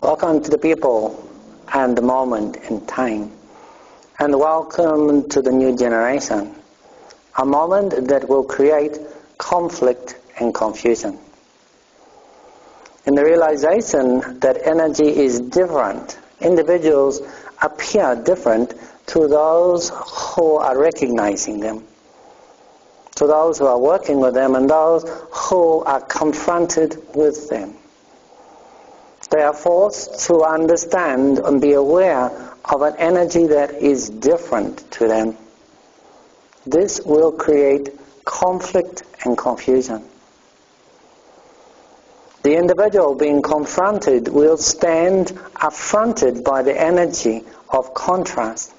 Welcome to the people and the moment in time. And welcome to the new generation. A moment that will create conflict and confusion. In the realization that energy is different, individuals appear different to those who are recognizing them, to those who are working with them, and those who are confronted with them. They are forced to understand and be aware of an energy that is different to them. This will create conflict and confusion. The individual being confronted will stand affronted by the energy of contrast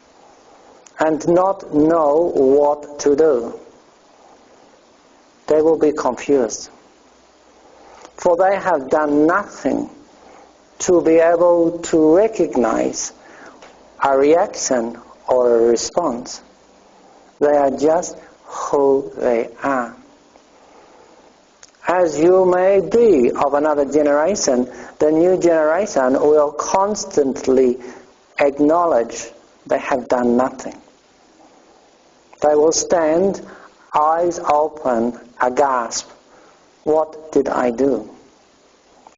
and not know what to do. They will be confused, for they have done nothing to be able to recognize a reaction or a response. They are just who they are. As you may be of another generation, the new generation will constantly acknowledge they have done nothing. They will stand, eyes open, aghast. What did I do?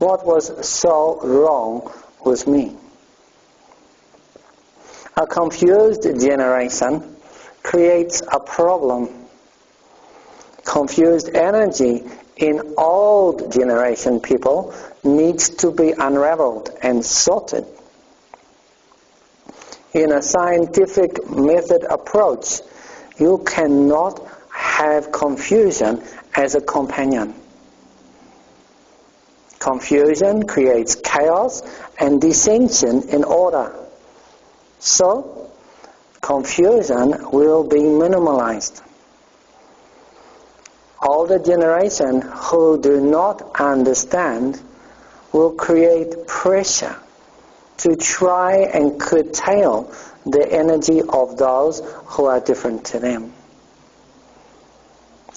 What was so wrong with me? A confused generation creates a problem. Confused energy in old generation people needs to be unraveled and sorted. In a scientific method approach, you cannot have confusion as a companion. Confusion creates chaos and dissension in order. So, confusion will be minimalized. Older generation who do not understand will create pressure to try and curtail the energy of those who are different to them.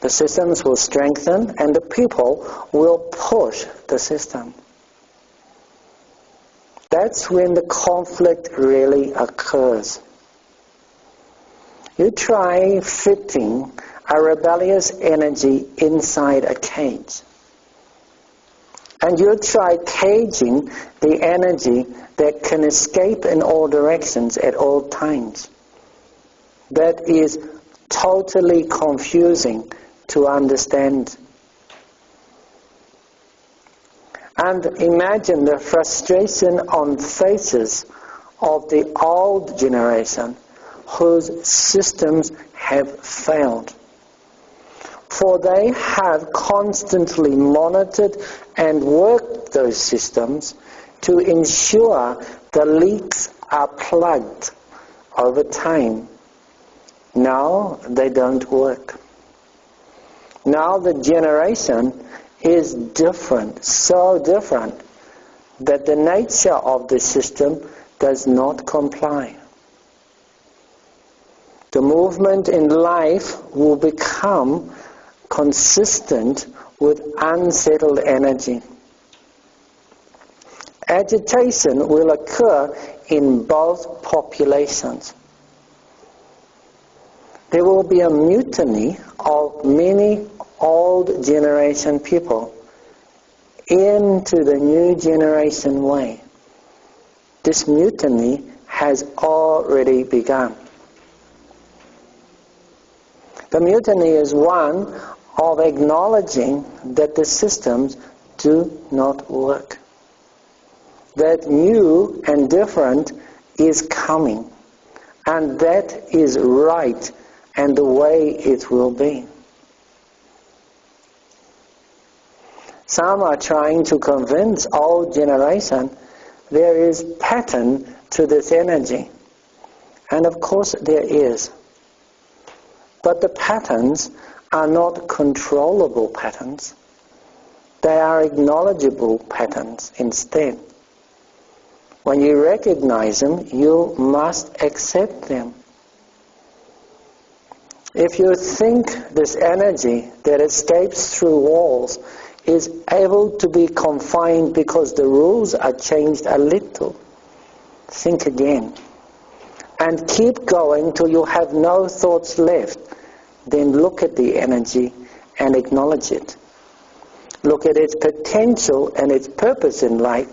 The systems will strengthen and the people will push the system. That's when the conflict really occurs. You try fitting a rebellious energy inside a cage. And you try caging the energy that can escape in all directions at all times. That is totally confusing to understand. And imagine the frustration on faces of the old generation whose systems have failed. For they have constantly monitored and worked those systems to ensure the leaks are plugged over time. Now they don't work. Now the generation is different, so different, that the nature of the system does not comply. The movement in life will become consistent with unsettled energy. Agitation will occur in both populations. There will be a mutiny of many old generation people into the new generation way. This mutiny has already begun. The mutiny is one of acknowledging that the systems do not work. That new and different is coming, and that is right and the way it will be. Some are trying to convince old generation there is pattern to this energy. And of course there is. But the patterns are not controllable patterns. They are acknowledgeable patterns instead. When you recognize them, you must accept them. If you think this energy that escapes through walls is able to be confined because the rules are changed a little. Think again. And keep going till you have no thoughts left. Then look at the energy and acknowledge it. Look at its potential and its purpose in life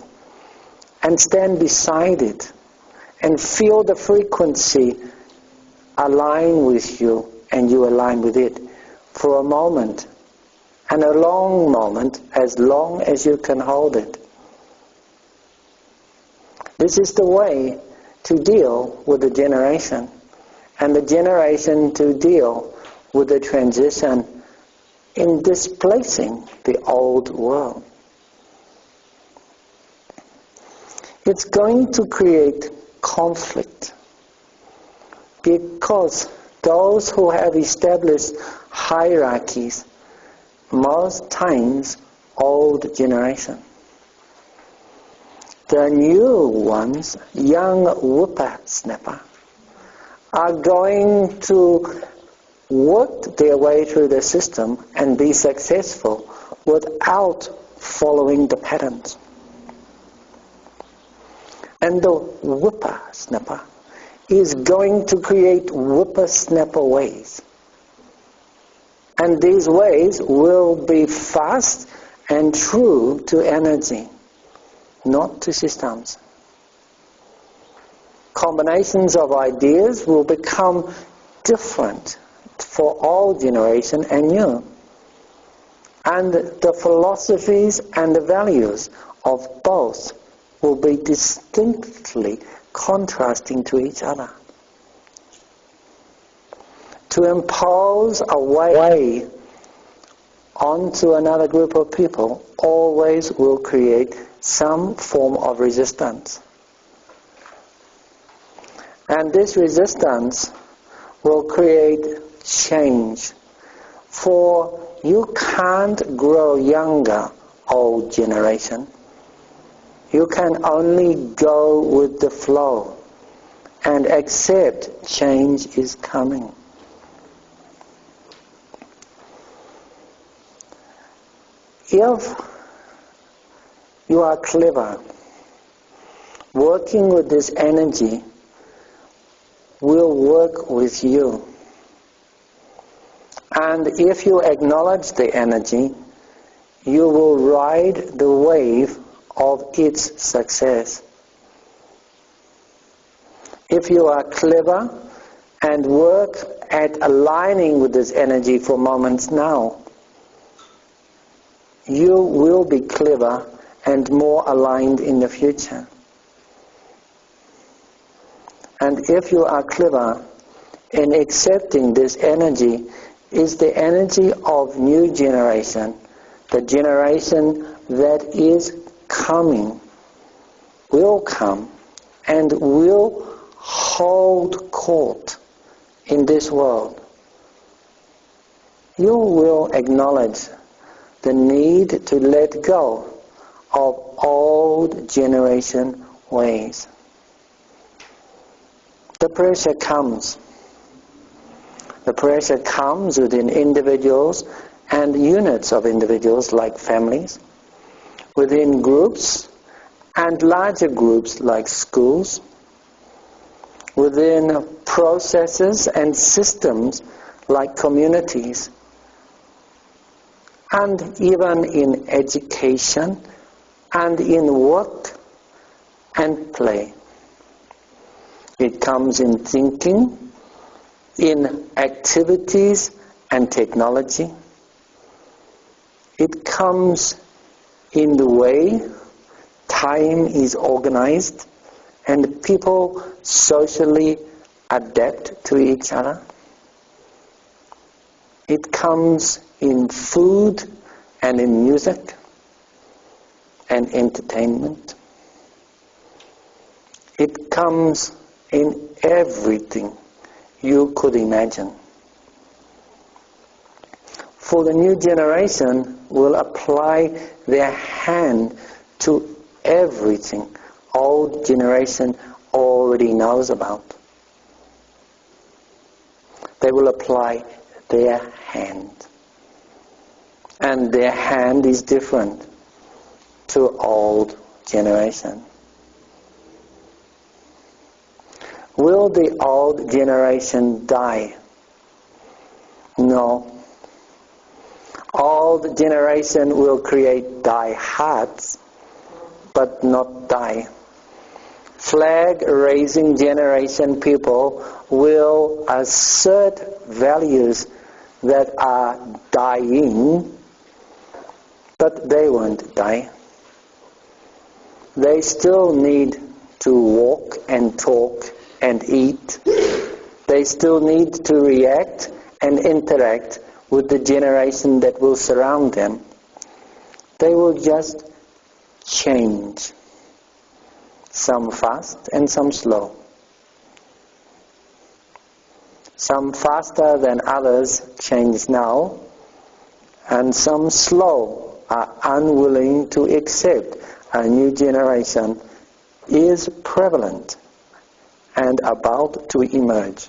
and stand beside it and feel the frequency align with you and you align with it for a moment, and a long moment, as long as you can hold it. This is the way to deal with the generation, and the generation to deal with the transition in displacing the old world. It's going to create conflict because those who have established hierarchies, most times old generation. The new ones, young whippersnapper, are going to work their way through the system and be successful without following the patterns. And the whippersnapper is going to create whippersnapper ways. And these ways will be fast and true to energy, not to systems. Combinations of ideas will become different for all generation and new. And the philosophies and the values of both will be distinctly contrasting to each other. To impose a way onto another group of people always will create some form of resistance. And this resistance will create change. For you can't grow younger, old generation. You can only go with the flow and accept change is coming. If you are clever, working with this energy will work with you. And if you acknowledge the energy, you will ride the wave of its success. If you are clever and work at aligning with this energy for moments now, you will be clever and more aligned in the future. And if you are clever in accepting this energy, is the energy of new generation, the generation that is coming, will come and will hold court in this world. You will acknowledge the need to let go of old generation ways. The pressure comes. The pressure comes within individuals and units of individuals like families, within groups and larger groups like schools, within processes and systems like communities, and even in education and in work and play. It comes in thinking, in activities and technology. It comes in the way time is organized and people socially adapt to each other. It comes in food and in music and entertainment. It comes in everything you could imagine. For the new generation will apply their hand to everything old generation already knows about. They will apply their hand. and their hand is different to old generation. Will the old generation die? No. Old generation will create die hearts, but not die. Flag-raising generation people will assert values that are dying, but they won't die. They still need to walk and talk and eat. They still need to react and interact with the generation that will surround them. They will just change. Some fast and some slow. Some faster than others change now, and some slow are unwilling to accept a new generation is prevalent and about to emerge.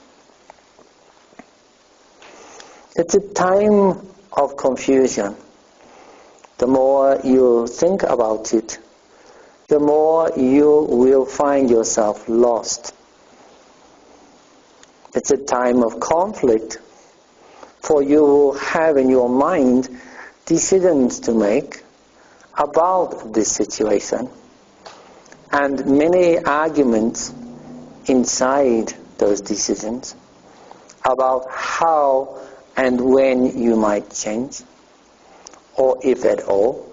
It's a time of confusion. The more you think about it, the more you will find yourself lost. It's a time of conflict, for you will have in your mind decisions to make about this situation, and many arguments inside those decisions about how and when you might change, or if at all.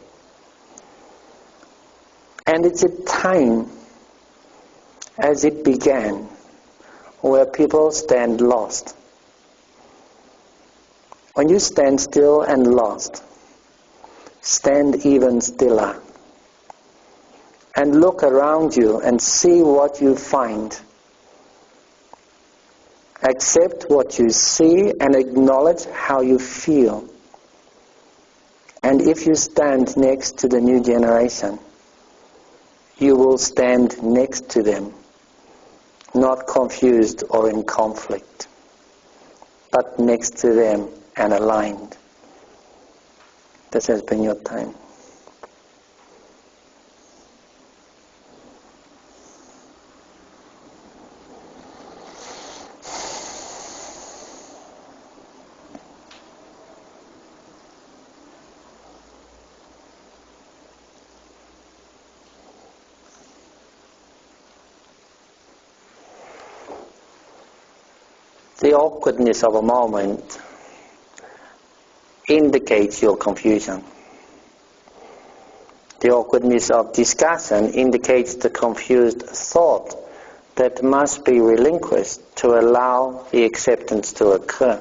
And it's a time, as it began, where people stand lost. When you stand still and lost, stand even stiller and look around you and see what you find. Accept what you see and acknowledge how you feel. And if you stand next to the new generation, you will stand next to them, not confused or in conflict, but next to them and aligned. This has been your time. The awkwardness of a moment indicates your confusion. The awkwardness of discussion indicates the confused thought that must be relinquished to allow the acceptance to occur.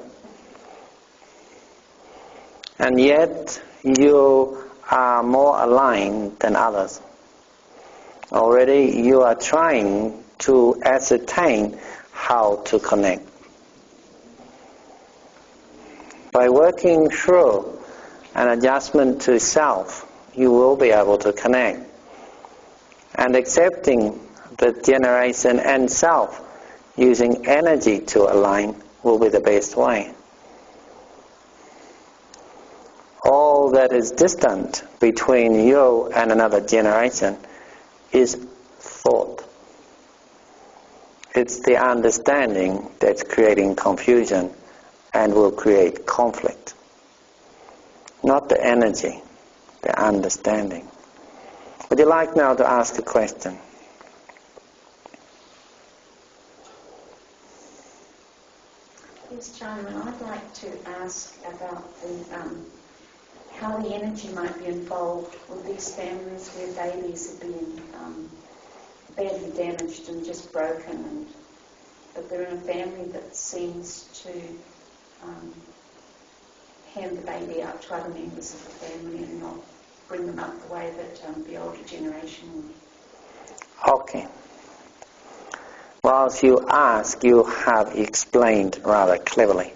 And yet you are more aligned than others. Already you are trying to ascertain how to connect. By working through an adjustment to self, you will be able to connect. And accepting the generation and self, using energy to align, will be the best way. All that is distant between you and another generation is thought. It's the understanding that's creating confusion and will create conflict. Not the energy, the understanding. Would you like now to ask a question? Yes, John, I'd like to ask about how the energy might be involved with these families where babies have been badly damaged and just broken, but they're in a family that seems to hand the baby out to other members of the family and not bring them up the way that the older generation would. Okay. Whilst you ask, you have explained rather cleverly.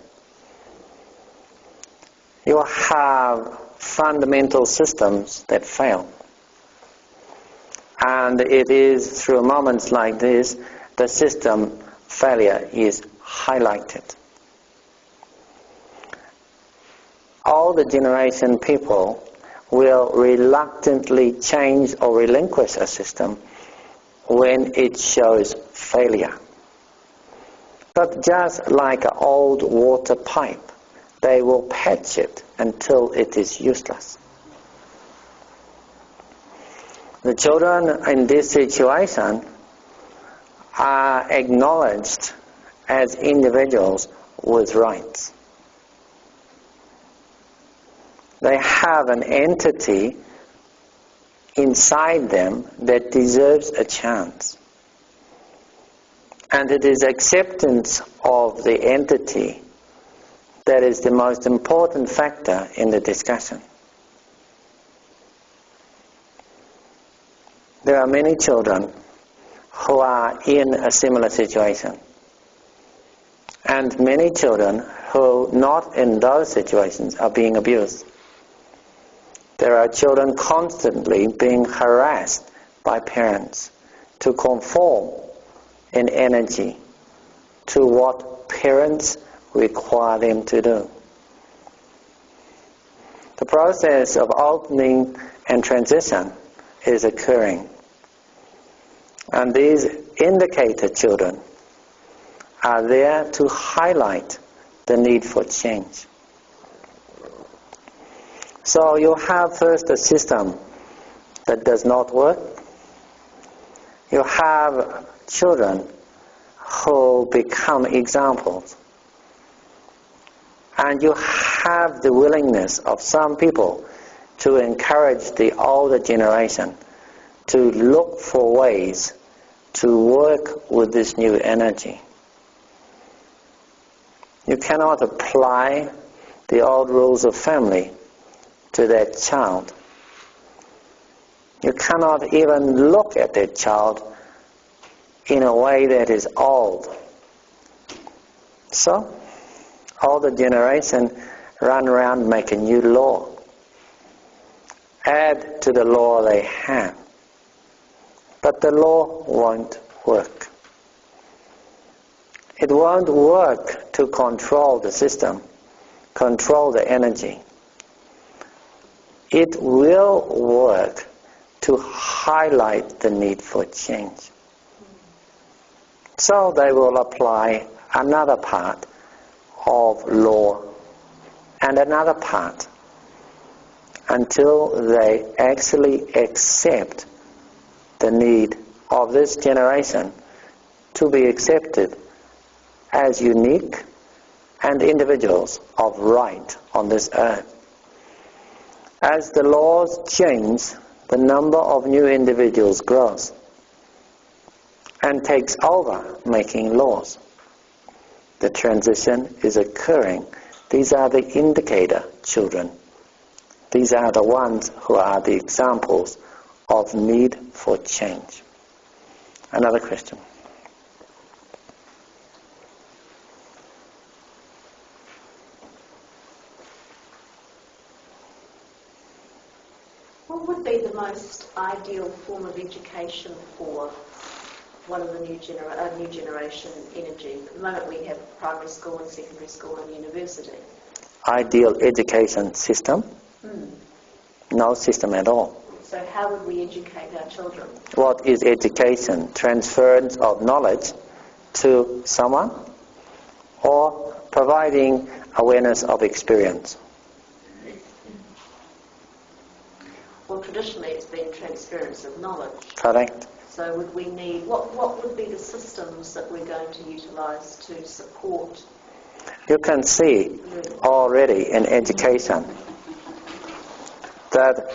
You have fundamental systems that fail. And it is through moments like this, the system failure is highlighted. older generation people will reluctantly change or relinquish a system when it shows failure. But just like an old water pipe, they will patch it until it is useless. The children in this situation are acknowledged as individuals with rights. They have an entity inside them that deserves a chance. And it is acceptance of the entity that is the most important factor in the discussion. There are many children who are in a similar situation, and many children who, not in those situations, are being abused. There are children constantly being harassed by parents to conform in energy to what parents require them to do. The process of opening and transition is occurring, and these indicator children are there to highlight the need for change. So you have first a system that does not work. You have children who become examples. And you have the willingness of some people to encourage the older generation to look for ways to work with this new energy. You cannot apply the old rules of family to that child. You cannot even look at that child in a way that is old. So, older generation run around, make a new law. Add to the law they have. But the law won't work. It won't work to control the system, control the energy. It will work to highlight the need for change. So they will apply another part of law and another part until they actually accept the need of this generation to be accepted as unique and individuals of right on this earth. As the laws change, the number of new individuals grows and takes over making laws. The transition is occurring. These are the indicator children. These are the ones who are the examples of need for change. Another question. What would be the most ideal form of education for one of the new generation energy? At the moment we have primary school and secondary school and university. Ideal education system? No system at all. So how would we educate our children? What is education? Transference of knowledge to someone, or providing awareness of experience? Well, traditionally it's been transference of knowledge. Correct. So would we need, what would be the systems that we're going to utilise to support? You can see already in education that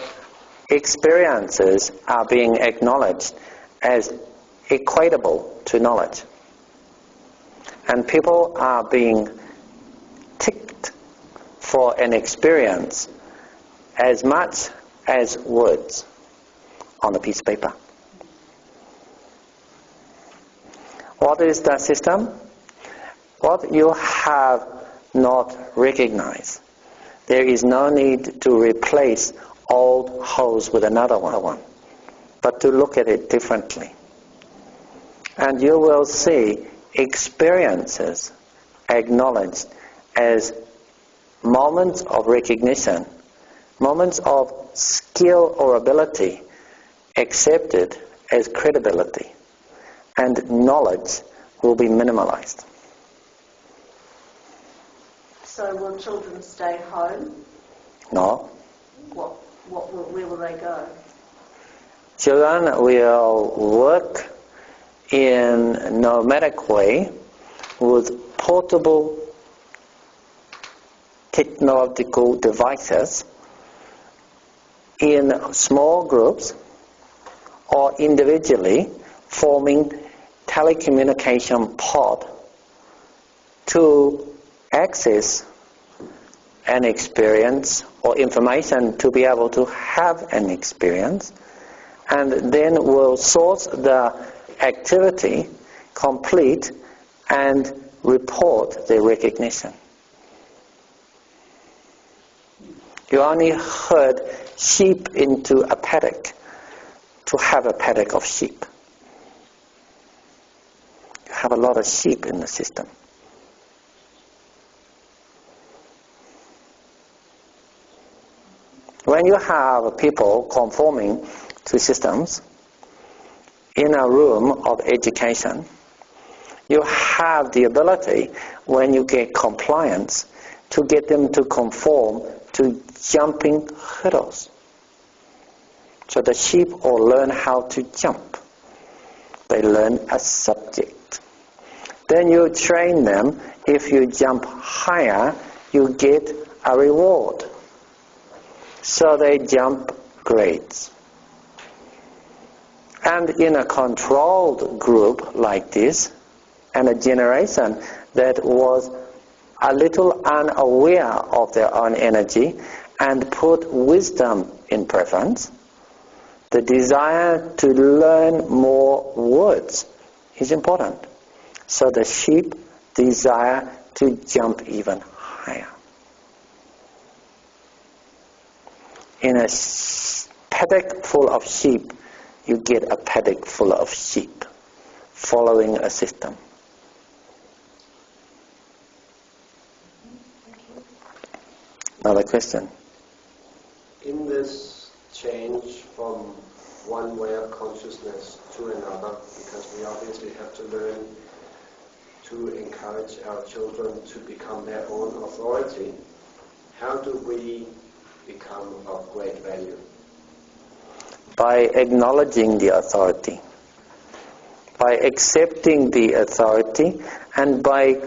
experiences are being acknowledged as equatable to knowledge. And people are being ticked for an experience as much as words on a piece of paper. What is the system? What you have not recognized. There is no need to replace old hose with another one, but to look at it differently. And you will see experiences acknowledged as moments of recognition, moments of skill or ability accepted as credibility, and knowledge will be minimalized. So will children stay home? No. Where will they go? Children will work in a nomadic way with portable technological devices in small groups or individually, forming telecommunication pod to access an experience or information to be able to have an experience, and then will source the activity, complete, and report the recognition. You only herd sheep into a paddock to have a paddock of sheep. You have a lot of sheep in the system. When you have people conforming to systems in a room of education, you have the ability, when you get compliance, to get them to conform to jumping hurdles. So the sheep all learn how to jump. They learn a subject. Then you train them, if you jump higher, you get a reward. So they jump grades. And in a controlled group like this, and a generation that was a little unaware of their own energy and put wisdom in preference, the desire to learn more words is important. So the sheep desire to jump even higher. In a paddock full of sheep, you get a paddock full of sheep following a system. Another question? In this change from one way of consciousness to another, because we obviously have to learn to encourage our children to become their own authority, how do we become of great value? By acknowledging the authority, by accepting the authority, and by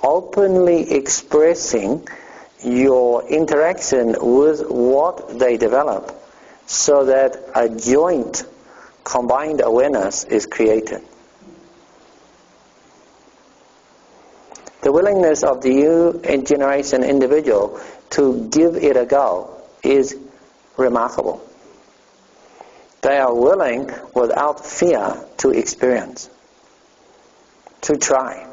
openly expressing your interaction with what they develop, so that a joint combined awareness is created. The willingness of the new generation individual to give it a go is remarkable. They are willing, without fear, to experience, to try.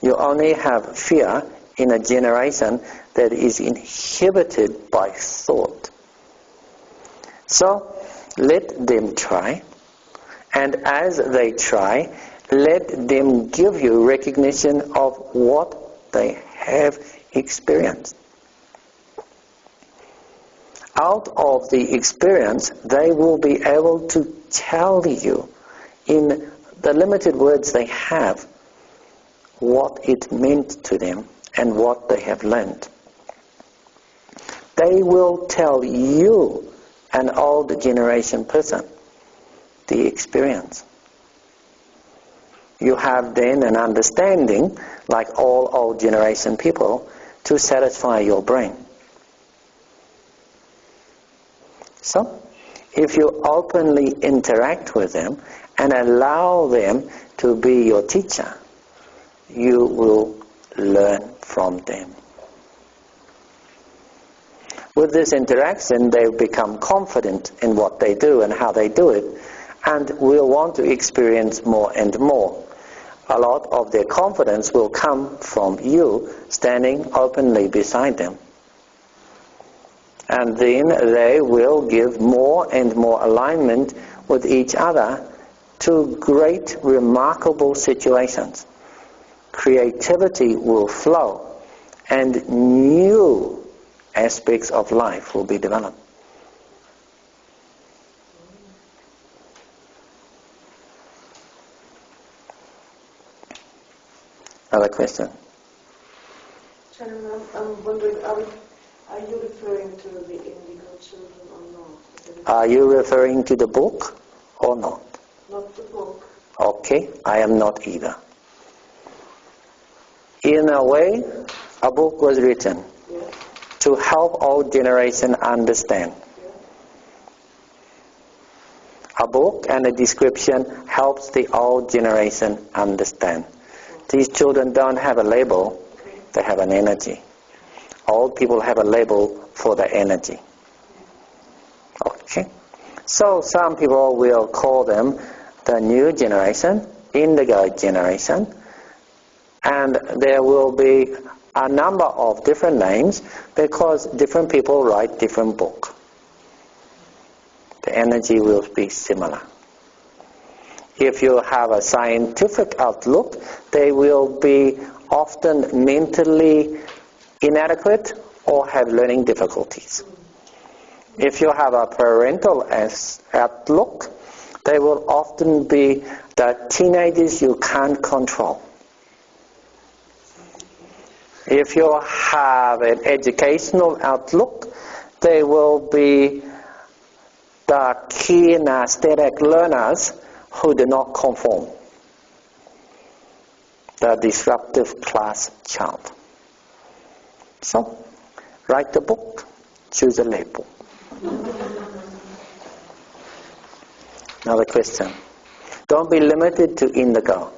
You only have fear in a generation that is inhibited by thought. So, let them try, and as they try, let them give you recognition of what they have experienced. Out of the experience, they will be able to tell you, in the limited words they have, what it meant to them and what they have learned. They will tell you, an old generation person, the experience. You have then an understanding, like all old generation people, to satisfy your brain. So, if you openly interact with them and allow them to be your teacher, you will learn from them. With this interaction, they become confident in what they do and how they do it, and will want to experience more and more. A lot of their confidence will come from you standing openly beside them. And then they will give more and more alignment with each other to great, remarkable situations. Creativity will flow and new aspects of life will be developed. Other question? Chairman, I'm wondering, are you referring to the indigo children or not? Are you referring to the book or not? Not the book. Okay, I am not either. In a way, a book was written to help old generation understand. A book and a description helps the old generation understand. These children don't have a label, they have an energy. Old people have a label for the energy. Okay? So some people will call them the new generation, indigo generation, and there will be a number of different names because different people write different books. The energy will be similar. If you have a scientific outlook, they will be often mentally inadequate or have learning difficulties. If you have a parental outlook, they will often be the teenagers you can't control. If you have an educational outlook, they will be the keen aesthetic learners who do not conform. The disruptive class child. So, write the book, choose a label. Another question. Don't be limited to indigo.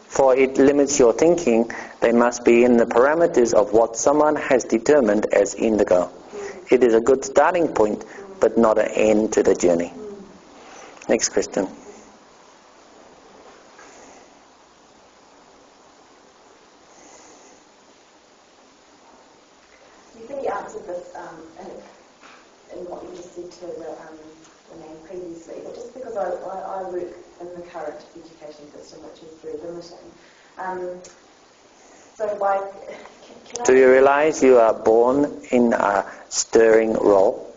For it limits your thinking. They must be in the parameters of what someone has determined as indigo. It is a good starting point, but not an end to the journey. Next question. You think you answered this in what you just said to the man previously, but just because I work in the current education system, which is very limiting. So why... Do you realize you are born in a stirring role?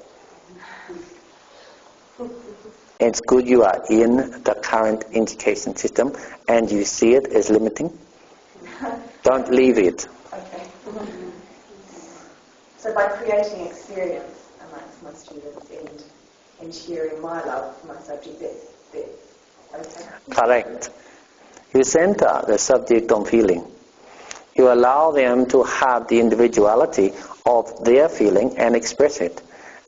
It's good you are in the current education system and you see it as limiting. Don't leave it. Okay. So by creating experience amongst my students and sharing my love for my subject, that's okay. Correct. You center the subject on feeling. You allow them to have the individuality of their feeling and express it.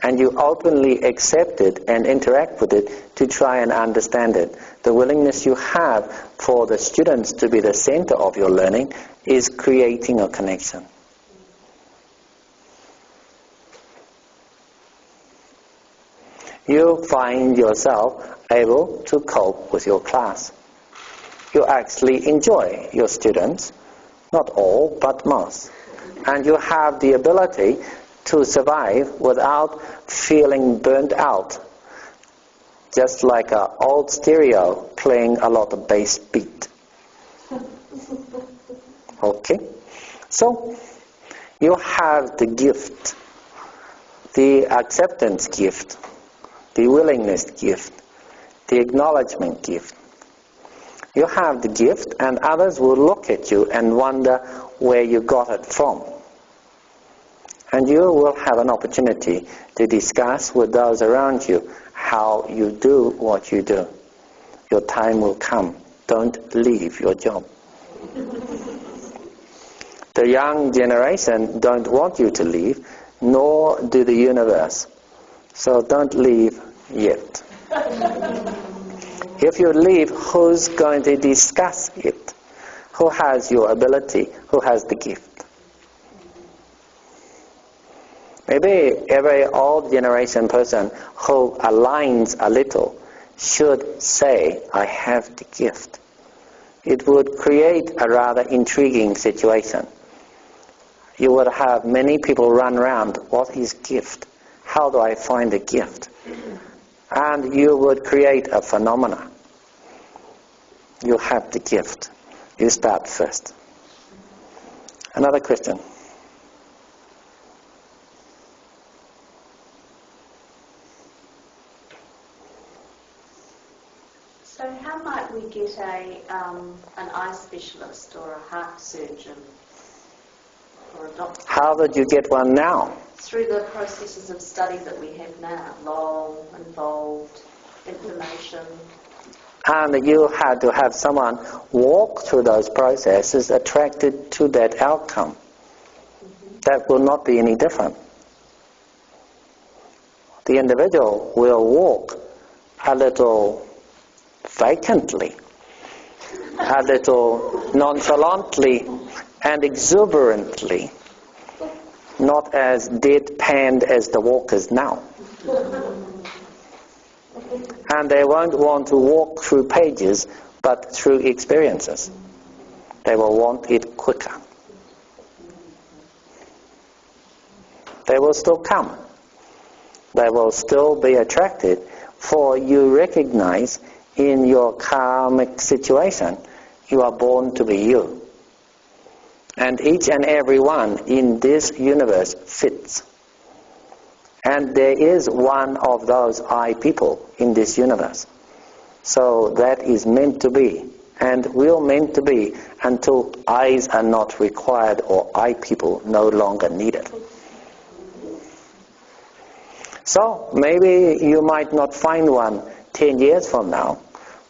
And you openly accept it and interact with it to try and understand it. The willingness you have for the students to be the center of your learning is creating a connection. You find yourself able to cope with your class. You actually enjoy your students, not all, but most. And you have the ability to survive without feeling burnt out, just like an old stereo playing a lot of bass beat. Okay? So, you have the gift, the acceptance gift, the willingness gift, the acknowledgement gift. You have the gift, and others will look at you and wonder where you got it from. And you will have an opportunity to discuss with those around you how you do what you do. Your time will come. Don't leave your job. The young generation don't want you to leave, nor do the universe. So don't leave yet. If you leave, who's going to discuss it? Who has your ability? Who has the gift? Maybe every old generation person who aligns a little should say, I have the gift. It would create a rather intriguing situation. You would have many people run around, what is gift? How do I find a gift? And you would create a phenomena. You have the gift. You start first. Another question. So how might we get an eye specialist or a heart surgeon or a doctor? How would you get one now? Through the processes of study that we have now, long, involved, information. And you had to have someone walk through those processes attracted to that outcome. That will not be any different. The individual will walk a little vacantly, a little nonchalantly and exuberantly, not as deadpanned as the walkers now. And they won't want to walk through pages, but through experiences. They will want it quicker. They will still come. They will still be attracted, for you recognize in your karmic situation, you are born to be you. And each and every one in this universe fits. And there is one of those I people in this universe. So that is meant to be, and will meant to be until eyes are not required or I people no longer needed. So maybe you might not find one 10 years from now,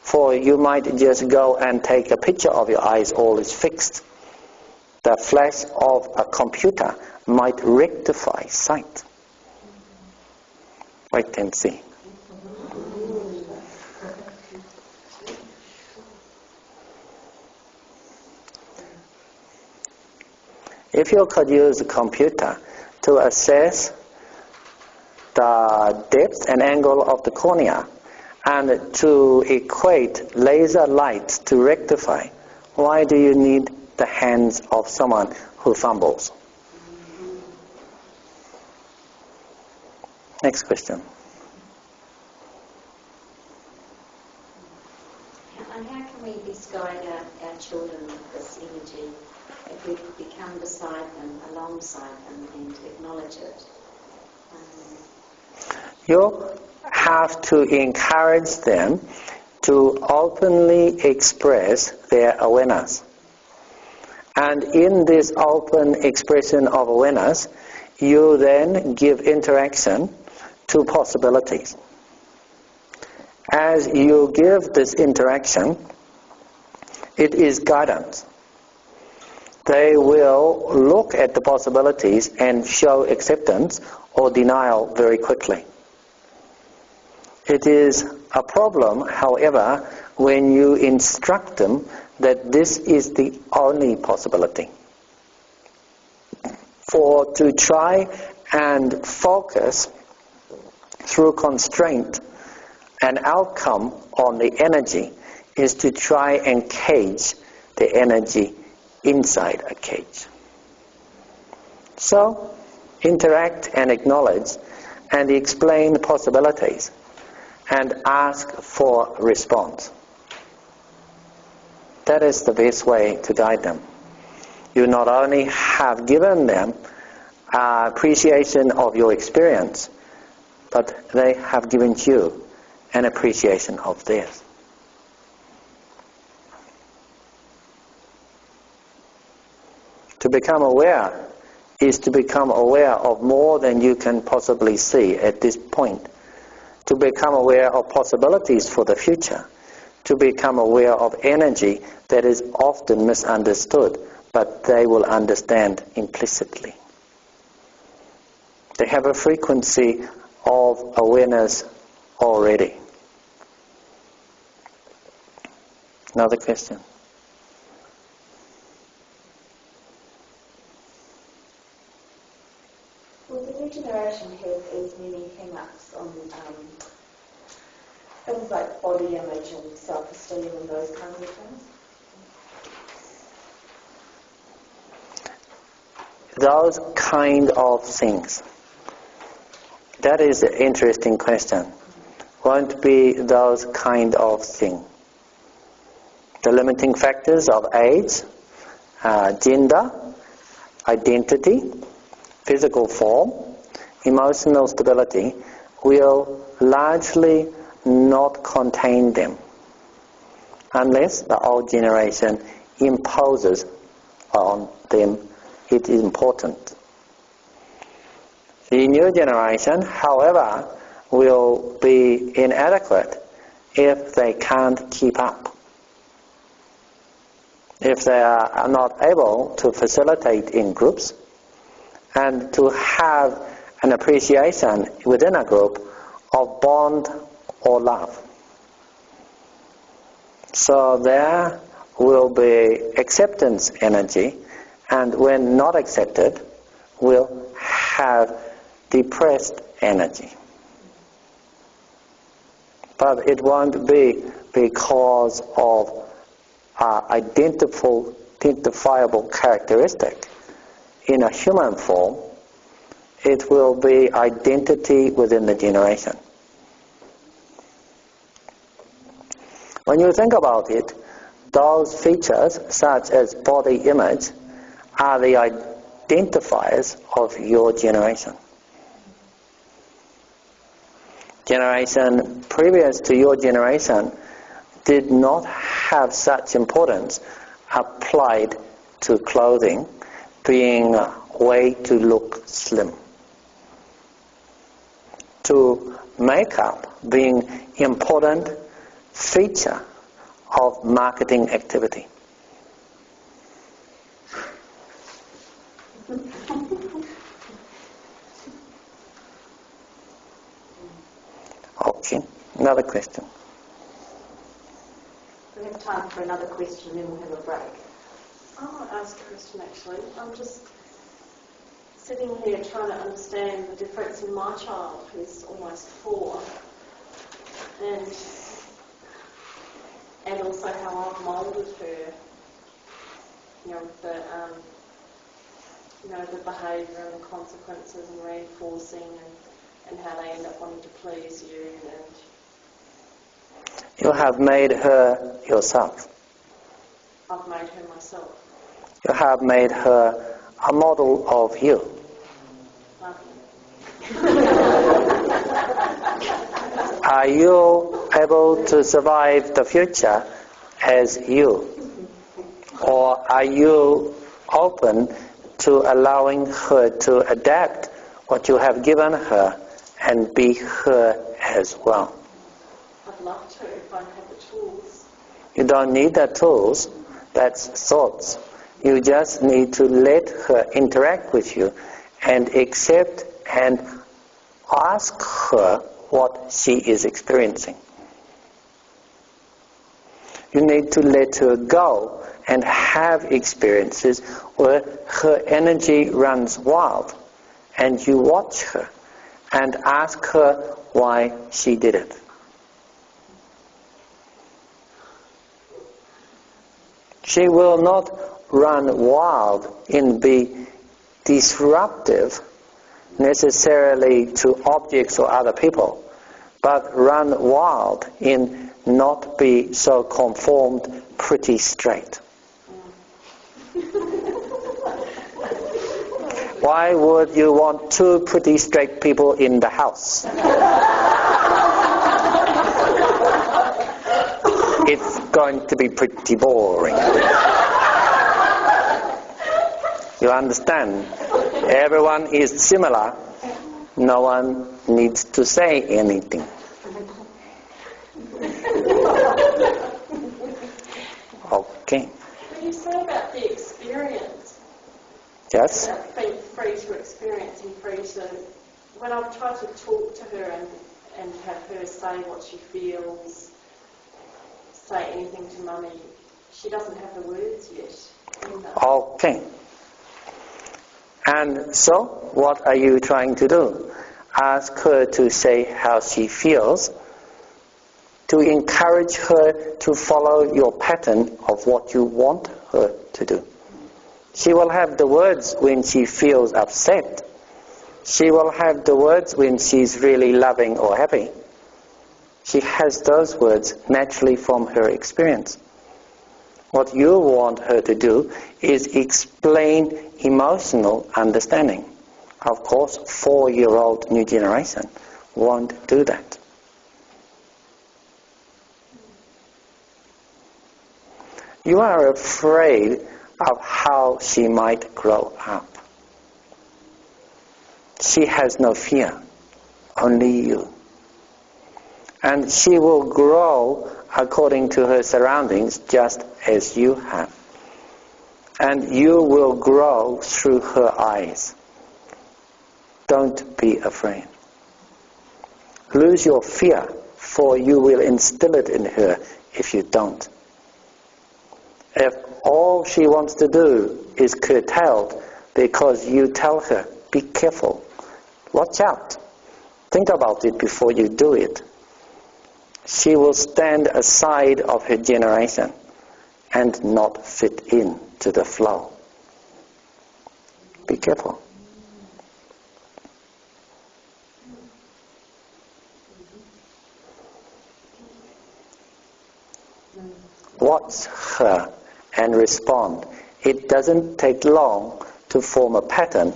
for you might just go and take a picture of your eyes, all is fixed. The flash of a computer might rectify sight. Wait and see. If you could use a computer to assess the depth and angle of the cornea and to equate laser light to rectify, why do you need the hands of someone who fumbles? Next question. And how can we best guide our children with this energy if we become beside them, alongside them, and acknowledge it? You have to encourage them to openly express their awareness. And in this open expression of awareness, you then give interaction to possibilities. As you give this interaction, it is guidance. They will look at the possibilities and show acceptance or denial very quickly. It is a problem, however, when you instruct them that this is the only possibility. For to try and focus through constraint an outcome on the energy is to try and cage the energy inside a cage. So, interact and acknowledge and explain the possibilities and ask for response. That is the best way to guide them. You not only have given them appreciation of your experience, but they have given you an appreciation of theirs. To become aware is to become aware of more than you can possibly see at this point. To become aware of possibilities for the future. To become aware of energy that is often misunderstood, but they will understand implicitly. They have a frequency of awareness already. Another question. Well, the new generation has as many hang-ups on things like body image and self-esteem and those kinds of things. Those kind of things. That is an interesting question. Won't be those kind of things. The limiting factors of age, gender, identity, physical form, emotional stability will largely not contain them. unless the old generation imposes on them it is important. The new generation, however, will be inadequate if they can't keep up. If they are not able to facilitate in groups and to have an appreciation within a group of bond or love. So there will be acceptance energy, and when not accepted, will have depressed energy. But it won't be because of identifiable characteristic in a human form. It will be identity within the generation. When you think about it, those features, such as body image, are the identifiers of your generation. Generation previous to your generation did not have such importance applied to clothing being a way to look slim, to makeup being important feature of marketing activity. Okay, another question. We have time for another question, then we'll have a break. I want to ask a question actually. I'm just sitting here trying to understand the difference in my child, who's almost 4, and also how I've moulded her. The behaviour and the consequences and reinforcing and how they end up wanting to please you. And you have made her yourself. I've made her myself. You have made her a model of you. Are you able to survive the future as you? Or are you open to allowing her to adapt what you have given her and be her as well? I'd love to if I had the tools. You don't need the tools, that's thoughts. You just need to let her interact with you and accept and ask her what she is experiencing. You need to let her go and have experiences where her energy runs wild, and you watch her and ask her why she did it. She will not run wild and be disruptive necessarily to objects or other people, but run wild in not be so conformed pretty straight. Why would you want 2 pretty straight people in the house? It's going to be pretty boring. You understand? Everyone is similar. No one needs to say anything. Okay. When you say about the experience, Yes? being free to experience and free to... When I've tried to talk to her and have her say what she feels, say anything to Mummy, she doesn't have the words yet. Okay. And so, what are you trying to do? Ask her to say how she feels, to encourage her to follow your pattern of what you want her to do. She will have the words when she feels upset. She will have the words when she's really loving or happy. She has those words naturally from her experience. What you want her to do is explain emotional understanding. Of course, 4-year-old new generation won't do that. You are afraid of how she might grow up. She has no fear, only you. And she will grow according to her surroundings just as you have. And you will grow through her eyes. Don't be afraid. Lose your fear, for you will instill it in her if you don't. If all she wants to do is curtailed because you tell her, be careful, watch out, think about it before you do it, she will stand aside of her generation and not fit in to the flow. Be careful. Watch her and respond. It doesn't take long to form a pattern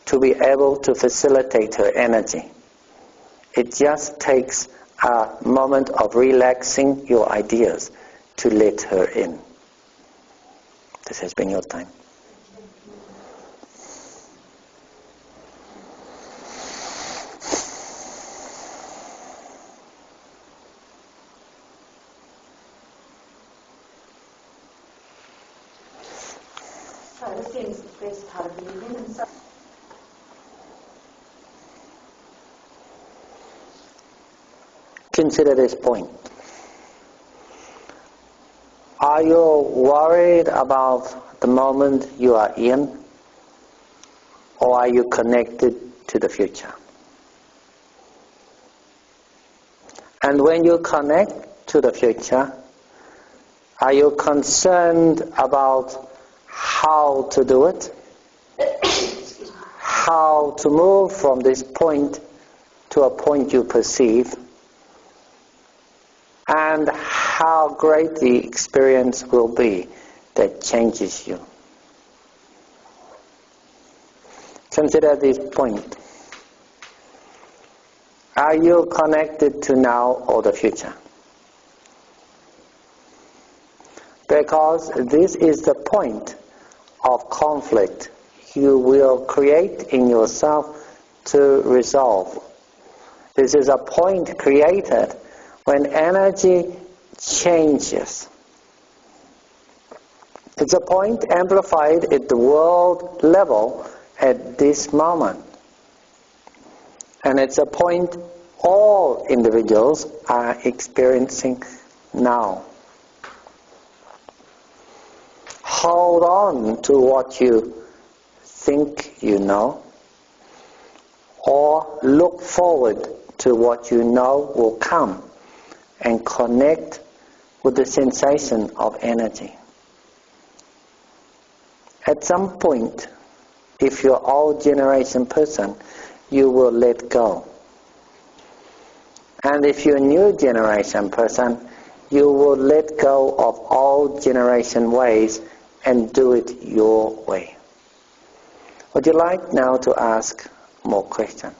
to be able to facilitate her energy. It just takes a moment of relaxing your ideas to let her in. This has been your time. So this ends the first part of the evening, and so Consider this point. Are you worried about the moment you are in, or are you connected to the future? And when you connect to the future, are you concerned about how to do it? How to move from this point to a point you perceive? And how great the experience will be that changes you. Consider this point. Are you connected to now or the future? Because this is the point of conflict you will create in yourself to resolve. This is a point created when energy changes. It's a point amplified at the world level at this moment. And it's a point all individuals are experiencing now. Hold on to what you think you know, or look forward to what you know will come, and connect with the sensation of energy. At some point, if you're old generation person, you will let go. And if you're a new generation person, you will let go of old generation ways and do it your way. Would you like now to ask more questions?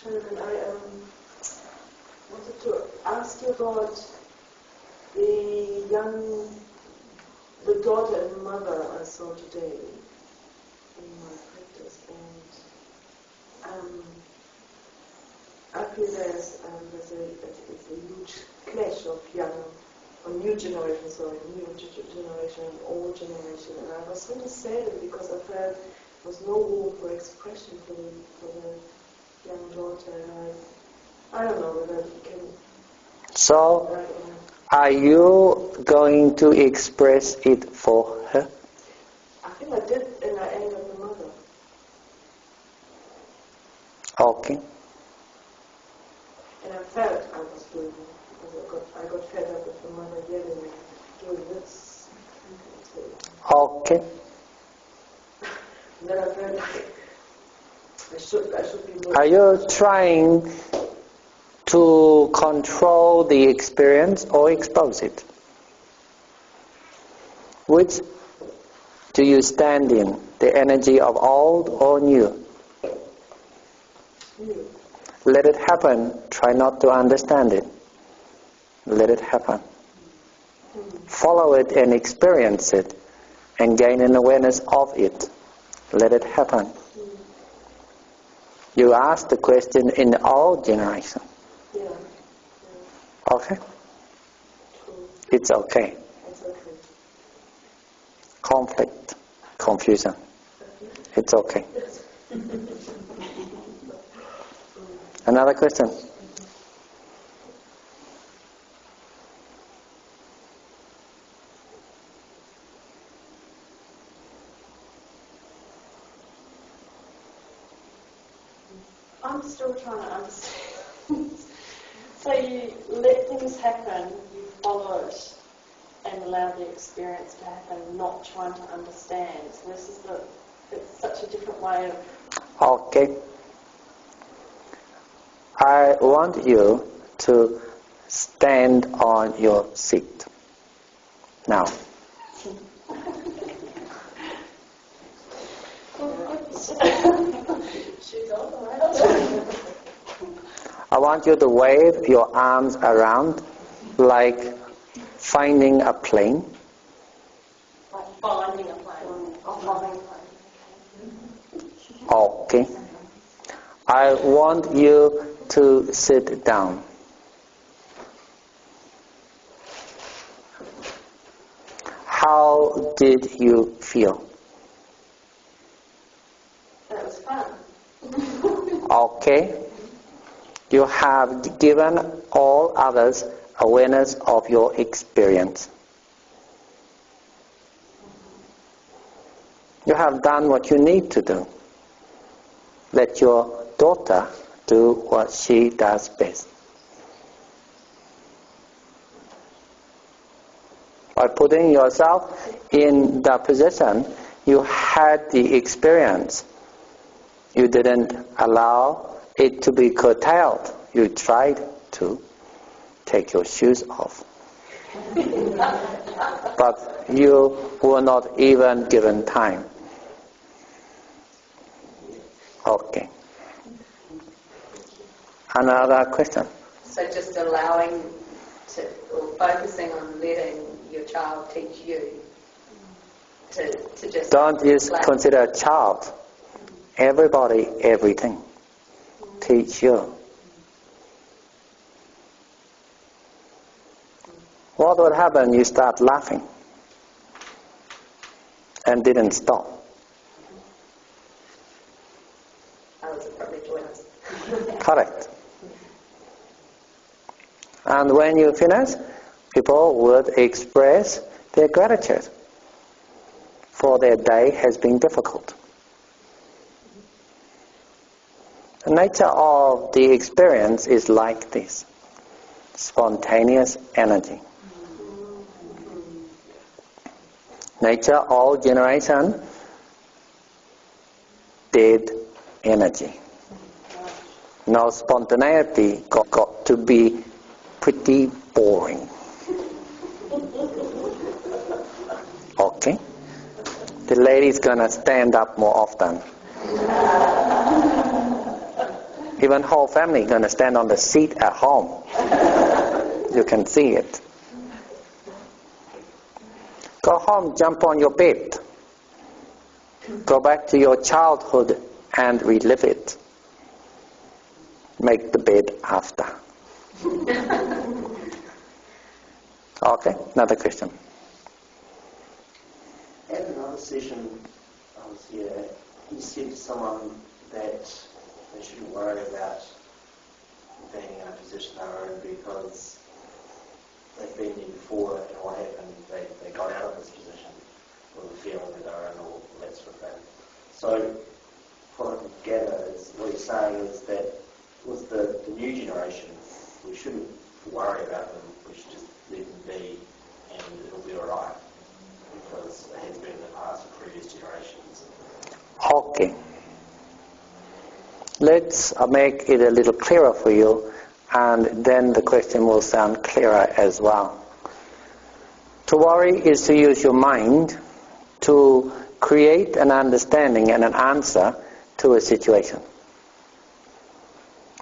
Jonathan, I wanted to ask you about the daughter and mother I saw today in my practice, and I feel there's a huge clash of new generation and old generation, and I was really sad because I felt there was no room for expression for the young daughter, and I don't know whether you can. So, are you going to express it for her? I think I did in the end of the mother. Okay. And I felt I was doing it because I got fed up with the mother yelling, doing this. Okay. And then I felt like I should be more. Are you trying to control the experience or expose it? Which do you stand in? The energy of old or new? New. Let it happen. Try not to understand it. Let it happen. Follow it and experience it and gain an awareness of it. Let it happen. You ask the question in all generations. Yeah. Okay? It's okay. It's okay. Conflict, confusion. It's okay. Another question? I'm still trying to understand. So you let things happen, you follow it, and allow the experience to happen, not trying to understand. So this is it's such a different way of... Okay. I want you to stand on your seat. Now. I want you to wave your arms around like finding a plane. Finding a plane. Okay. I want you to sit down. How did you feel? That was fun. Okay. You have given all others awareness of your experience. You have done what you need to do. Let your daughter do what she does best. By putting yourself in the position, you had the experience. You didn't allow it to be curtailed. You tried to take your shoes off. But you were not even given time. Okay. Another question? So just allowing to, or focusing on letting your child teach you to just... Don't just consider a child. Everybody, everything. Teach you. What would happen? You start laughing and didn't stop. I was probably joyous. Correct. And when you finish, people would express their gratitude for their day has been difficult. The nature of the experience is like this. Spontaneous energy. Nature, all generation, dead energy. Now spontaneity got to be pretty boring. Okay? The lady's gonna stand up more often. Even whole family gonna stand on the seat at home. You can see it. Go home, jump on your bed. Go back to your childhood and relive it. Make the bed after. Okay, another question. At another session I was here, he said to someone that they shouldn't worry about being in a position they're in because they've been there before, and what happened, they got out of this position with a feeling that they were in all that sort of thing. So what I can gather is what he's saying is that with the new generation, we shouldn't worry about them, we should just let them be and it'll be alright, because it has been in the past for previous generations. Okay. Let's make it a little clearer for you, and then the question will sound clearer as well. To worry is to use your mind to create an understanding and an answer to a situation.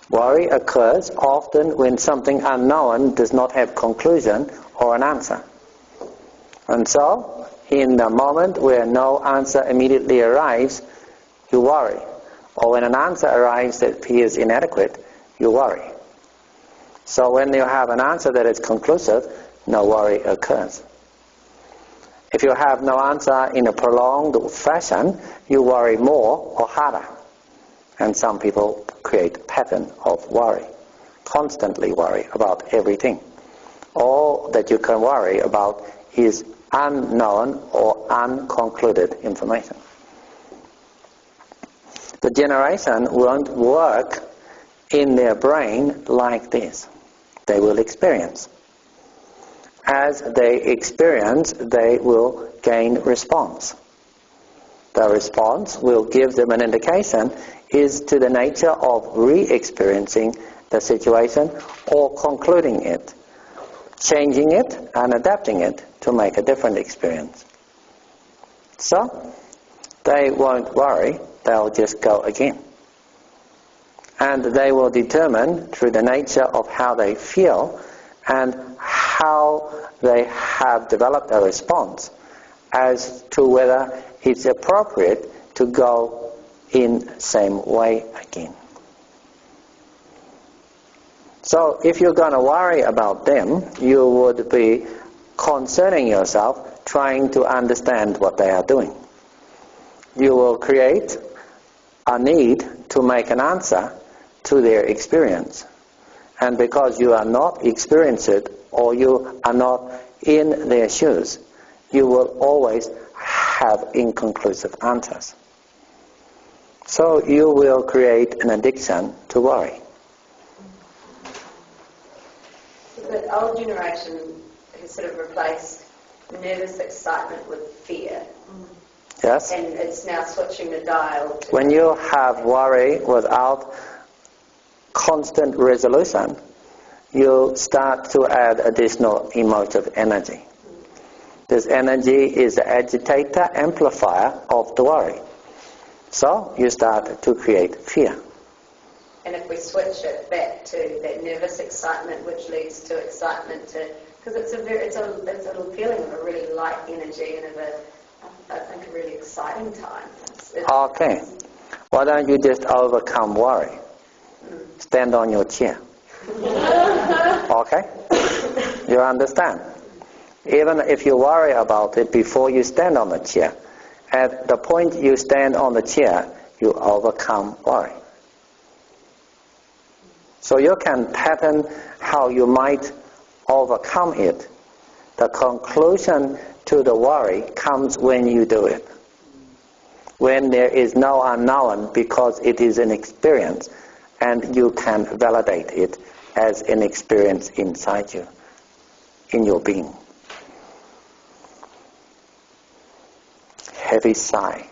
Worry occurs often when something unknown does not have conclusion or an answer. And so, in the moment where no answer immediately arrives, you worry. Or when an answer arrives that appears inadequate, you worry. So when you have an answer that is conclusive, no worry occurs. If you have no answer in a prolonged fashion, you worry more or harder. And some people create a pattern of worry, constantly worry about everything. All that you can worry about is unknown or unconcluded information. The generation won't work in their brain like this. They will experience. As they experience, they will gain response. The response will give them an indication is to the nature of re-experiencing the situation or concluding it, changing it and adapting it to make a different experience. So, they won't worry, they'll just go again. And they will determine through the nature of how they feel and how they have developed a response as to whether it's appropriate to go in the same way again. So if you're going to worry about them, you would be concerning yourself trying to understand what they are doing. You will create a need to make an answer to their experience. And because you are not experiencing it or you are not in their shoes, you will always have inconclusive answers. So you will create an addiction to worry. The old generation has sort of replaced nervous excitement with fear. Yes? And it's now switching the dial to... When you have worry without constant resolution, you start to add additional emotive energy. This energy is the agitator, amplifier of the worry. So you start to create fear. And if we switch it back to that nervous excitement, which leads to excitement, because it's a feeling of a really light energy and of I think a really exciting time. Okay. Why don't you just overcome worry? Stand on your chair. Okay? You understand? Even if you worry about it before you stand on the chair, at the point you stand on the chair, you overcome worry. So you can pattern how you might overcome it. The conclusion to the worry comes when you do it. When there is no unknown because it is an experience and you can validate it as an experience inside you, in your being. Heavy sigh.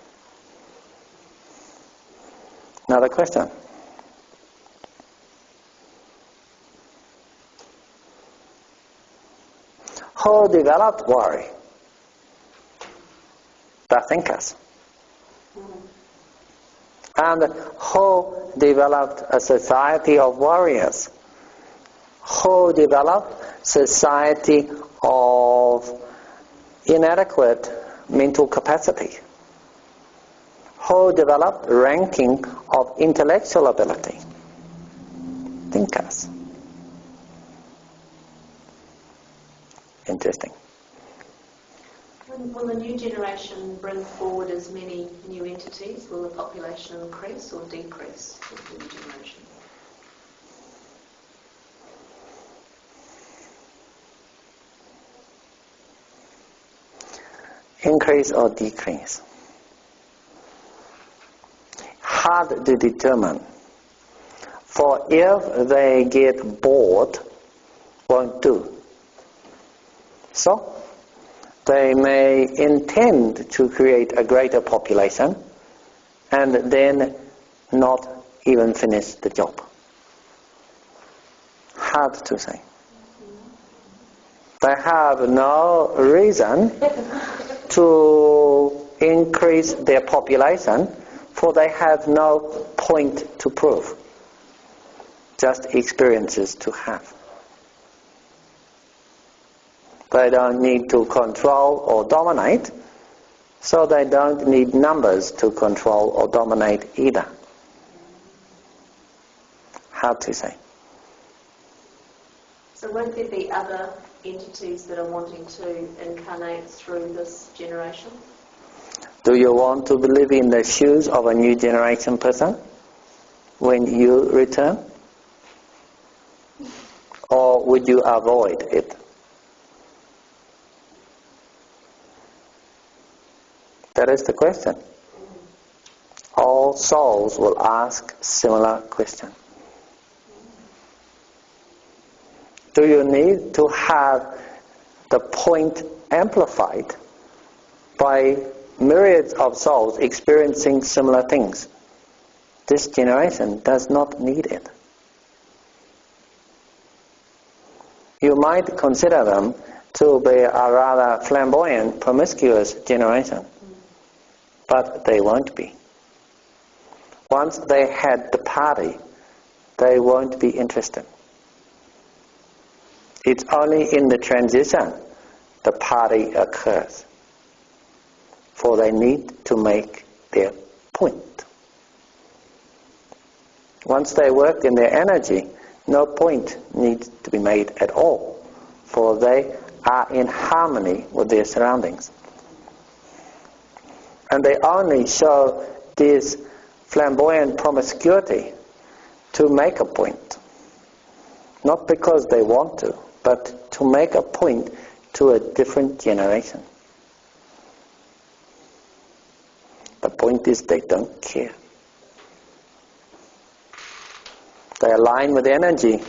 Another question? Who developed worry? The thinkers. And who developed a society of warriors? Who developed society of inadequate mental capacity? Who developed ranking of intellectual ability? Thinkers. Interesting. Will the new generation bring forward as many new entities? Will the population increase or decrease with the new generation? Increase or decrease? Hard to determine. For if they get bored, won't do. So, they may intend to create a greater population and then not even finish the job. Hard to say. They have no reason to increase their population, for they have no point to prove. just experiences to have. They don't need to control or dominate, so they don't need numbers to control or dominate either. Hard to say. So won't there be other entities that are wanting to incarnate through this generation? Do you want to live in the shoes of a new generation person when you return? Or would you avoid it? That is the question. All souls will ask similar question. Do you need to have the point amplified by myriads of souls experiencing similar things? This generation does not need it. You might consider them to be a rather flamboyant, promiscuous generation, but they won't be. Once they had the party, they won't be interested. It's only in the transition the party occurs, for they need to make their point. Once they work in their energy, no point needs to be made at all, for they are in harmony with their surroundings. And they only show this flamboyant promiscuity to make a point. Not because they want to, but to make a point to a different generation. The point is they don't care. They align with energy,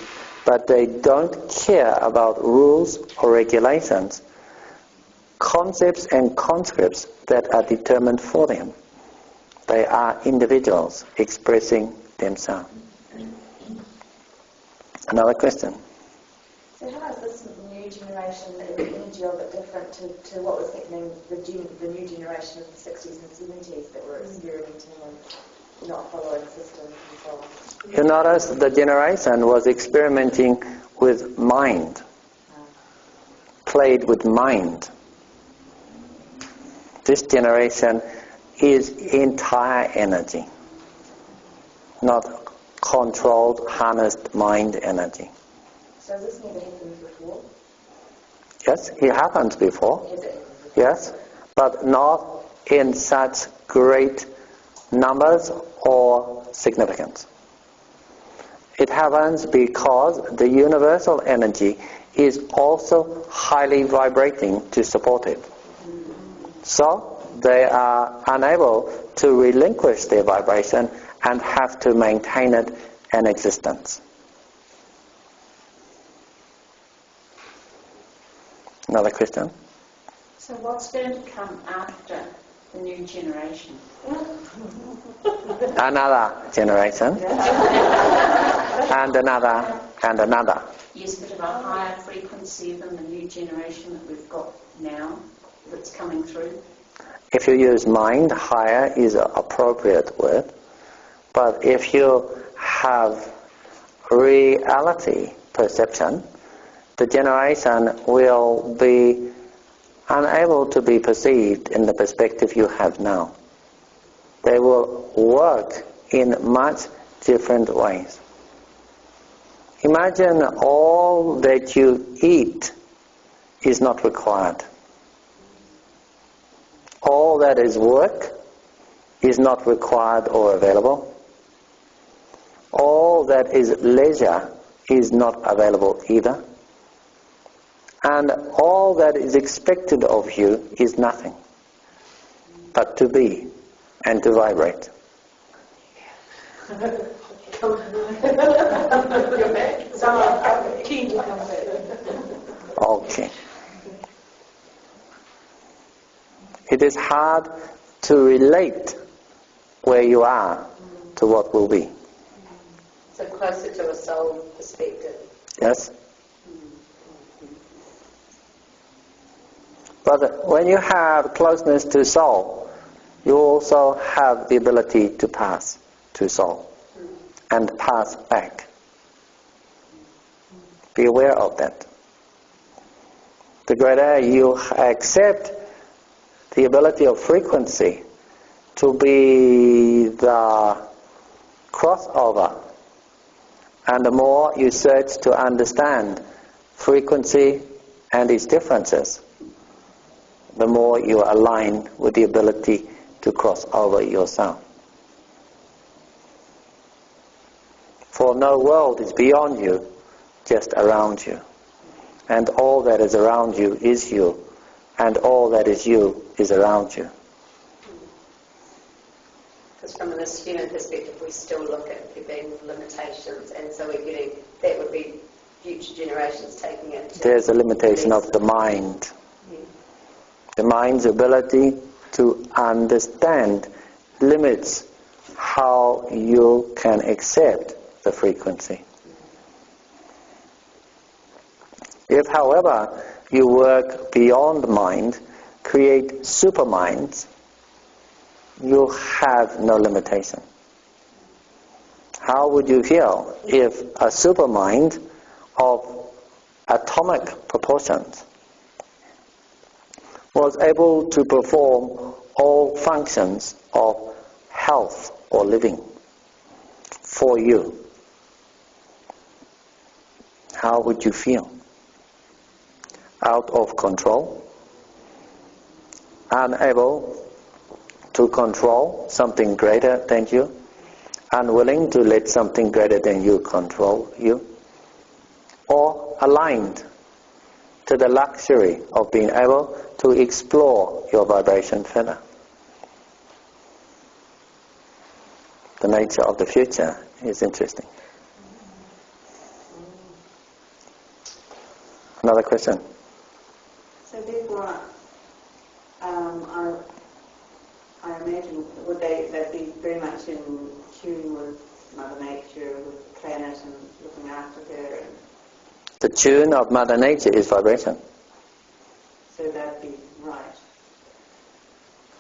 but they don't care about rules or regulations, concepts and conscripts that are determined for them. They are individuals expressing themselves. Another question? So how is this new generation, the energy of it, different to what was happening, the new generation of the 60s and 70s that were experimenting and not following systems and so on? You notice the generation was experimenting with mind, played with mind. This generation is entire energy, not controlled, harnessed mind energy. So has this never happened before? Yes, it happened before. Has it happened before? Yes, but not in such great numbers or significance. It happens because the universal energy is also highly vibrating to support it. So they are unable to relinquish their vibration and have to maintain it in existence. Another question? So what's going to come after the new generation? Another generation. And another, and another. Yes, but of a higher frequency than the new generation that we've got now, that's coming through. If you use mind, higher is an appropriate word. But if you have reality perception, the generation will be unable to be perceived in the perspective you have now. They will work in much different ways. Imagine all that you eat is not required. All that is work is not required or available. All that is leisure is not available either. And all that is expected of you is nothing but to be and to vibrate. Okay. It is hard to relate where you are to what will be. So closer to a soul perspective. Yes? But when you have closeness to soul, you also have the ability to pass to soul and pass back. Be aware of that. The greater you accept the ability of frequency to be the crossover, and the more you search to understand frequency and its differences, the more you align with the ability to cross over yourself. For no world is beyond you, just around you. And all that is around you is you, and all that is you is around you. Because from this human perspective, we still look at there being limitations, and so we're getting, that would be future generations taking it. There's a limitation of the mind. Yeah. The mind's ability to understand limits how you can accept the frequency. If, however, you work beyond mind, create superminds, you have no limitation. How would you feel if a supermind of atomic proportions was able to perform all functions of health or living for you? How would you feel? Out of control? Unable to control something greater than you? Unwilling to let something greater than you control you? Or aligned to the luxury of being able to explore your vibration further? The nature of the future is interesting. Another question? So therefore, I imagine, would they be very much in tune with Mother Nature, with the planet, and looking after her? The tune of Mother Nature is vibration. So that'd be right.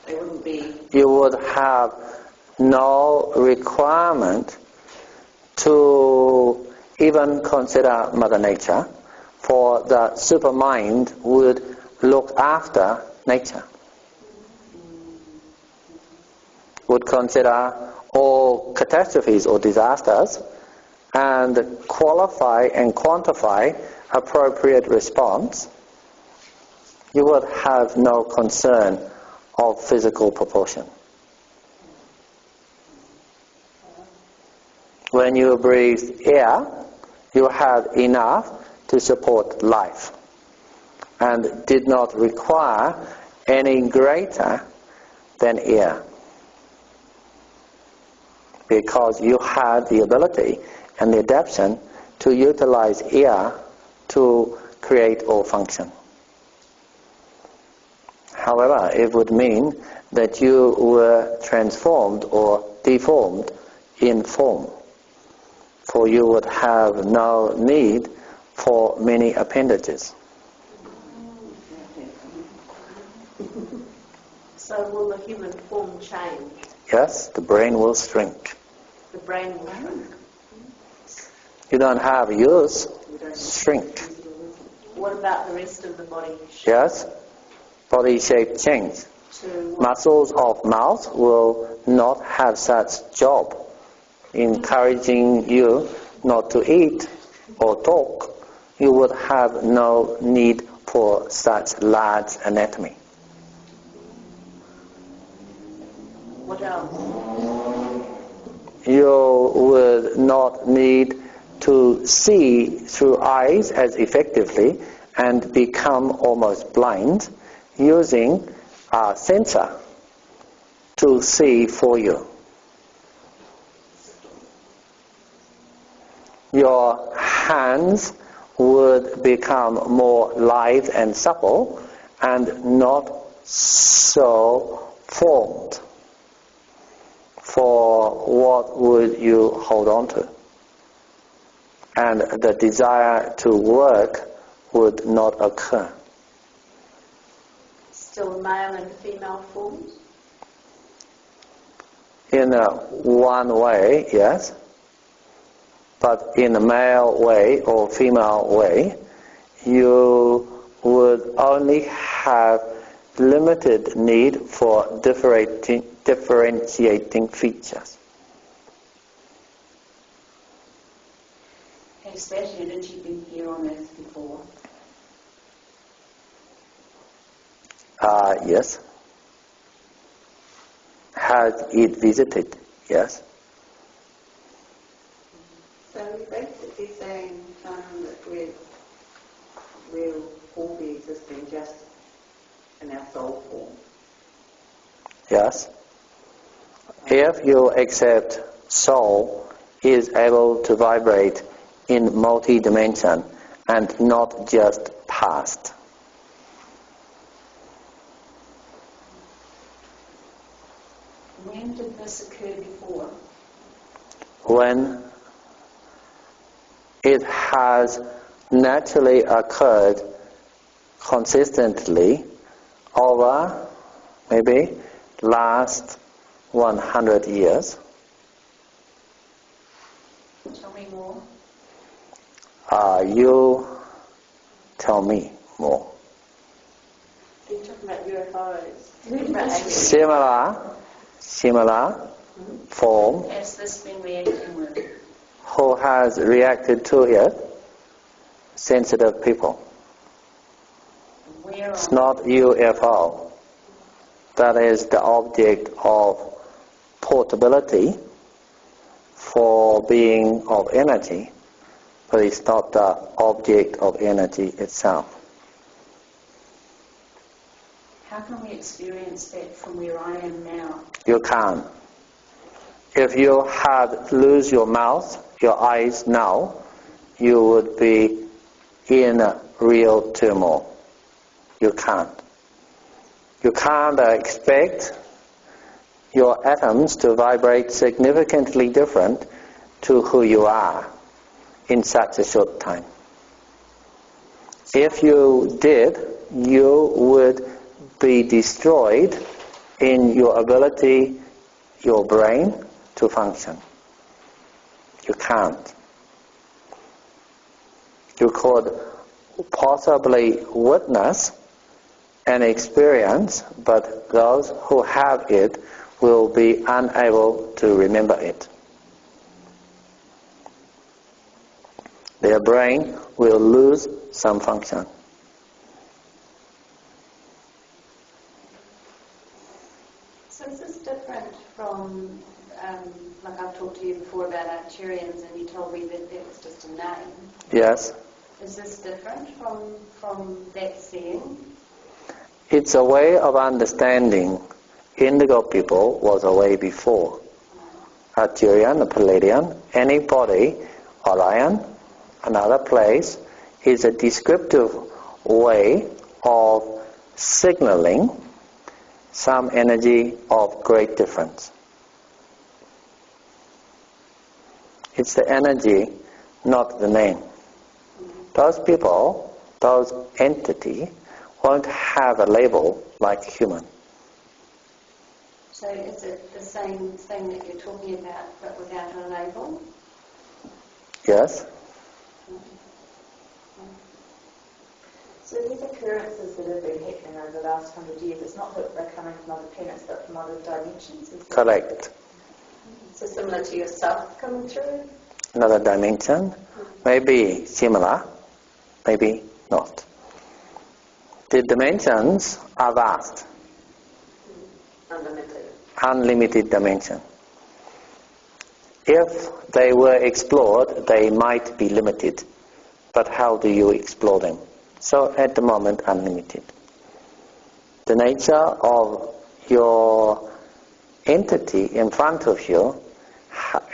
They wouldn't be... You would have no requirement to even consider Mother Nature, for the supermind would look after nature. Would consider all catastrophes or disasters and qualify and quantify appropriate response. You would have no concern of physical proportion. When you breathe air, you have enough to support life and did not require any greater than air, because you had the ability and the adaptation to utilize air to create or function. However, it would mean that you were transformed or deformed in form, for you would have no need for many appendages. So will the human form change? Yes, the brain will shrink. The brain will shrink. You don't have use, shrink. What about the rest of the body shape? Yes, body shape change. Muscles of mouth will not have such job, encouraging you not to eat or talk. You would have no need for such large anatomy. What else? You would not need to see through eyes as effectively and become almost blind, using a sensor to see for you. Your hands would become more lithe and supple and not so formed. For what would you hold on to? And the desire to work would not occur. Still male and female forms? In one way, yes. but in a male way or female way, you would only have limited need for differentiating features. Has that energy been here on earth before? Yes. Has it visited? Yes. So we're basically saying that we'll all be existing just in our soul form. Yes. If you accept soul is able to vibrate in multi-dimension and not just past. When did this occur before? When it has naturally occurred consistently over maybe last 100 years. Tell me more. You tell me more. Are you talking about UFOs? Similar form. Has this been reacting with? Who has reacted to it? Sensitive people. Where It's not UFO. That is the object of portability for being of energy, but it's not the object of energy itself. How can we experience that from where I am now? You can't. If you had lose your mouth, your eyes now, you would be in a real turmoil. You can't. You can't expect your atoms to vibrate significantly different to who you are in such a short time. If you did, you would be destroyed in your ability, your brain, to function. You can't. You could possibly witness an experience, but those who have it will be unable to remember it. Their brain will lose some function. So is this different from, like I've talked to you before about Arcturians and you told me that it was just a name. Yes. Is this different from that seeing? It's a way of understanding. Indigo people was a way before. Arcturian, a Palladian, any body, Orion, another place, is a descriptive way of signaling some energy of great difference. It's the energy, not the name. Those people, those entities, won't have a label like human. So is it the same thing that you're talking about but without a label? Yes? So these occurrences that have been happening over the last 100 years, it's not that they're coming from other planets but from other dimensions? Correct. So similar to yourself coming through? Another dimension, maybe similar, maybe not. The dimensions are vast. Unlimited. Unlimited dimension. If they were explored, they might be limited. But how do you explore them? So at the moment, unlimited. The nature of your entity in front of you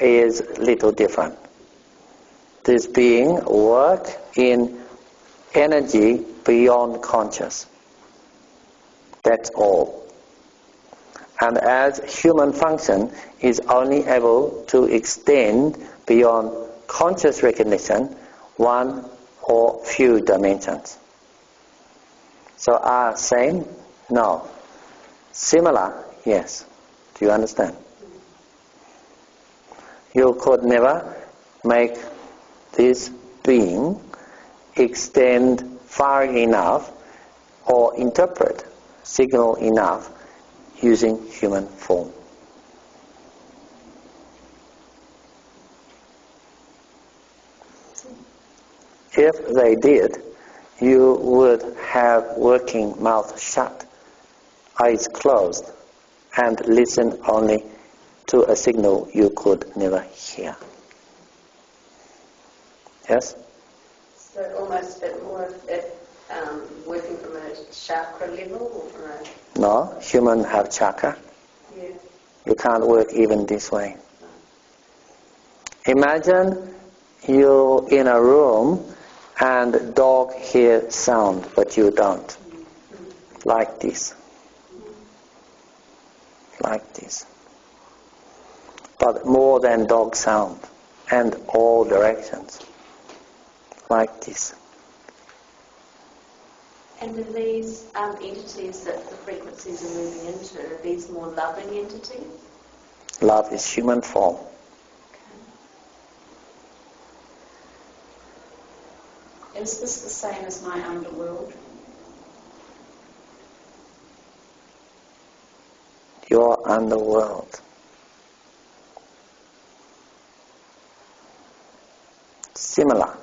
is little different. This being work in energy beyond conscious. That's all. And as human function is only able to extend beyond conscious recognition, one or few dimensions. So are same? No. Similar? Yes. Do you understand? You could never make this being extend far enough or interpret signal enough using human form. If they did, you would have working mouth shut, eyes closed, and listen only to a signal you could never hear. Yes? So almost a bit more of it working from a chakra level or from a... No, human have chakra. Yeah. You can't work even this way. Imagine you in a room and dog hears sound, but you don't. Like this. Like this. But more than dog sound, and all directions. Like this. And are these entities that the frequencies are moving into, are these more loving entities? Love is human form. Is this the same as my underworld? Your underworld. Similar.